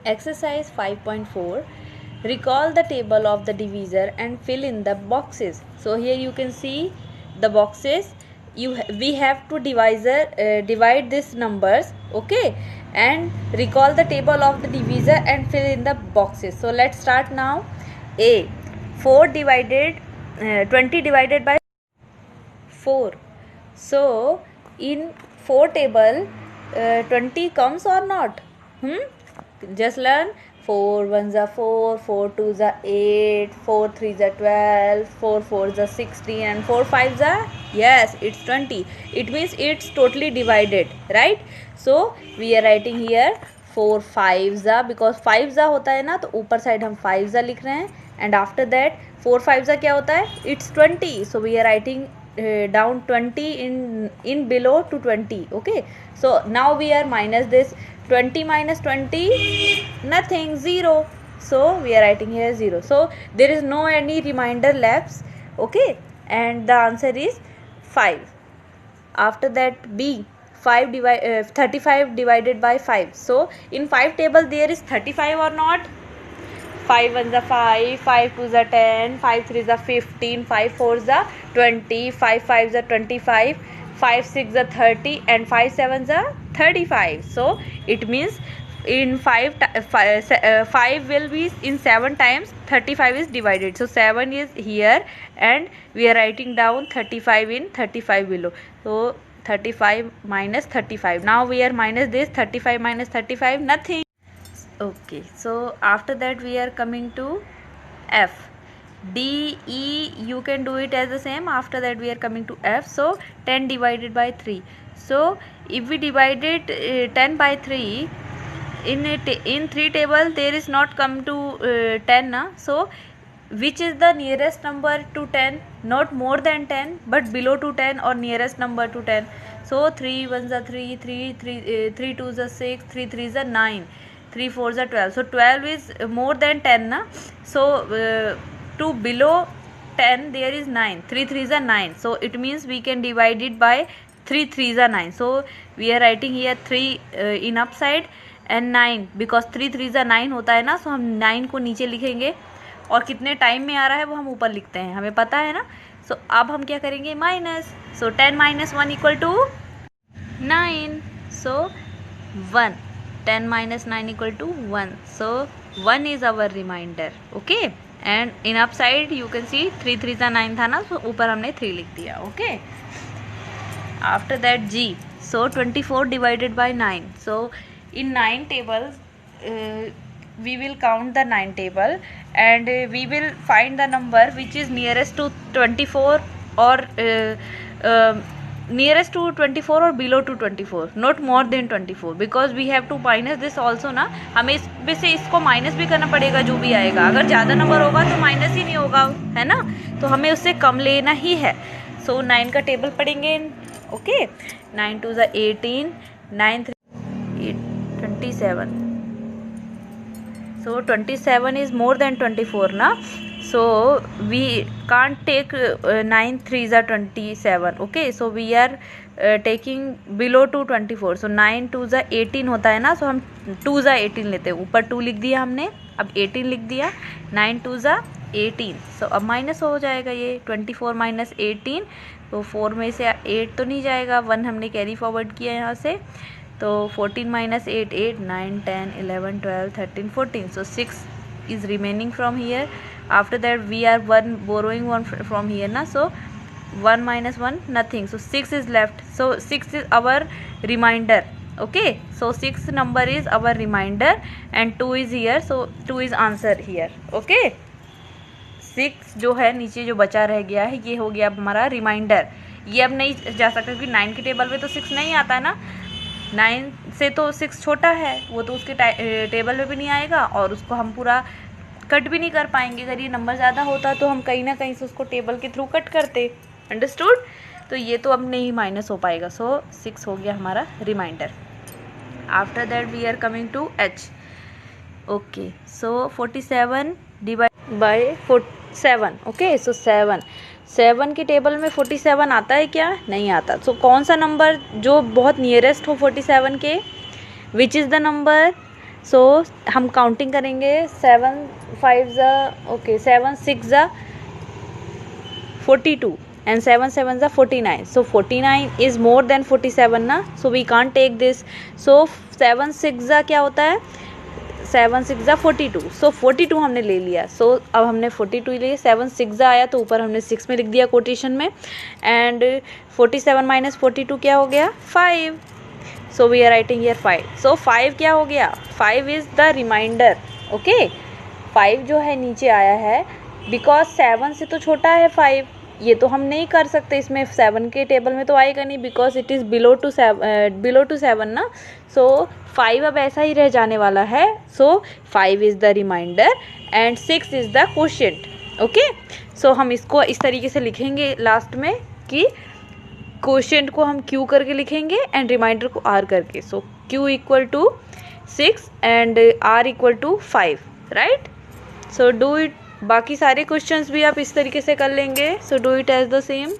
Exercise 5.4. Recall the table of the divisor and fill in the boxes. So here you can see the boxes. We have to divide these numbers, okay, and recall the table of the divisor and fill in the boxes. So let's start now. A 20 divided by 4. So in 4 table 20 comes or not? Just learn. 4 1s are 4, 4 2s are 8, 4 3s are 12, 4 4s are 16, and 4 5s are, yes, it's 20. It means it's totally divided, right? So we are writing here 4 5s are, because 5s are होता है ना, तो ऊपर side हम 5s are लिख रहे हैं, and after that 4 5s are क्या होता है? It's 20. So we are writing down 20 in below to 20. Okay, so now we are minus this. 20 minus 20, nothing, 0. So we are writing here 0. So there is no any remainder left. Okay, and the answer is 5. After that, B 35 divided by 5. So in 5 table there is 35 or not? 5 1s are 5, 5 2s are 10, 5 3s are 15, 5 4s are 20, 5 5s are 25, 5 6s are 30, and 5 7s are 35. So it means in 5 will be in 7 times 35 is divided. So 7 is here, and we are writing down 35 in 35 below. So 35 minus 35. Now we are minus this. 35 minus 35, nothing. Okay, so after that we are coming to F. D, E, you can do it as the same. After that we are coming to F. So 10 divided by 3. So if we divided 10 by 3, in 3 table there is not come to 10 na? So which is the nearest number to 10? Not more than 10, but below to 10, or nearest number to 10. So 3 1s are 3, 3 2s are 6, 3 3s are 9, 3 4s are 12. So 12 is more than 10 na? So to below 10 there is 9, 3 3s are 9. So it means we can divide it by 3 3s are 9. So we are writing here 3 in upside and 9, because 3 3s are 9 होता है ना. So हम 9 को नीचे लिखेंगे, और कितने time में आ रहा है वो हम ऊपर लिखते हैं, हमें पता है ना. सो अब हम क्या करेंगे? Minus. So 10 minus 1 equal to 9. So 1. 10 minus 9 equal to 1. So 1 is our remainder. Okay, and in upside you can see 3 3s are 9 था ना, so ऊपर हमने 3 लिख दिया. Okay, after that G. So 24 divided by 9. So in 9 tables we will count the 9 table, and we will find the number which is nearest to 24, or nearest to 24 or below to 24, not more than 24, because we have to minus this also ना. हमें इसमें से इसको minus भी करना पड़ेगा, जो भी आएगा. अगर ज़्यादा नंबर होगा तो माइनस ही नहीं होगा, है ना, तो हमें उससे कम लेना ही है. सो 9 का टेबल पढ़ेंगे. Okay, 9 2s are 18, 9 3 27. So 27 is more than 24 na. So we can't take 9 3s are 27. Okay, so we are taking below to 24. So 9 2s are 18 होता है ना, so हम 2s are 18 लेते हैं. ऊपर 2 लिख दिया हमने, अब 18 लिख दिया. 9 2s are 18. So अब माइनस हो जाएगा ये 24 minus 18. तो 4 में से 8 तो नहीं जाएगा, 1 हमने कैरी फॉरवर्ड किया यहाँ से. तो 14 minus 8 8, 9 10 11 12 13 14. So 6 is remaining from here. After that we are borrowing 1 from here na. So 1 minus 1, nothing. So 6 is left. So 6 is our remainder. Okay, so 6 number is our remainder, and 2 is here. So 2 is answer here. Okay, 6 जो है नीचे जो बचा रह गया है, ये हो गया अब हमारा रिमाइंडर. ये अब नहीं जा सकता, क्योंकि 9 के टेबल में तो 6 नहीं आता ना. 9 से तो 6 छोटा है, वो तो उसके टेबल में भी नहीं आएगा, और उसको हम पूरा कट भी नहीं कर पाएंगे. अगर ये नंबर ज़्यादा होता तो हम कहीं ना कहीं से उसको टेबल के थ्रू कट करते. अंडरस्टूड? तो ये तो अब नहीं माइनस हो पाएगा. सो 6 हो गया हमारा reminder. After that we are coming to H. Okay, so 47 divide by 7. Okay, so 7 की टेबल में 47 आता है क्या? नहीं आता. सो कौन सा नंबर जो बहुत नियरेस्ट हो 47 के? Which is the number? So हम काउंटिंग करेंगे 7 5 ज़ा ओके 7 6 ज़ा 42 and 7 7 ज़ा 49. So 49 is more than 47 ना, so we can't take this. So 7 6 ज़ा क्या होता है, 7 6 ज़ा 42. So 42 हमने ले लिया. So अब हमने 42 लिए, 7 6 ज़ा आया तो ऊपर हमने 6 में लिख दिया कोटेशन में, एंड 47 माइनस 42 क्या हो गया 5. So we are writing here 5. So 5 क्या हो गया, 5 is the remainder. ओके 5 जो है नीचे आया है, बिकॉज 7 से तो छोटा है 5, ये तो हम नहीं कर सकते, इसमें 7 के टेबल में तो आएगा नहीं, because it is below two 7 ना. सो 5 अब ऐसा ही रह जाने वाला है. So 5 is the remainder and 6 is the quotient. Okay so हम इसको इस तरीके से लिखेंगे लास्ट में कि क्वोशिएंट को हम Q करके लिखेंगे एंड रिमाइंडर को R करके. So Q equal to 6 and R equal to 5, right. So do it. बाकी सारे क्वेश्चंस भी आप इस तरीके से कर लेंगे. So do it as the same.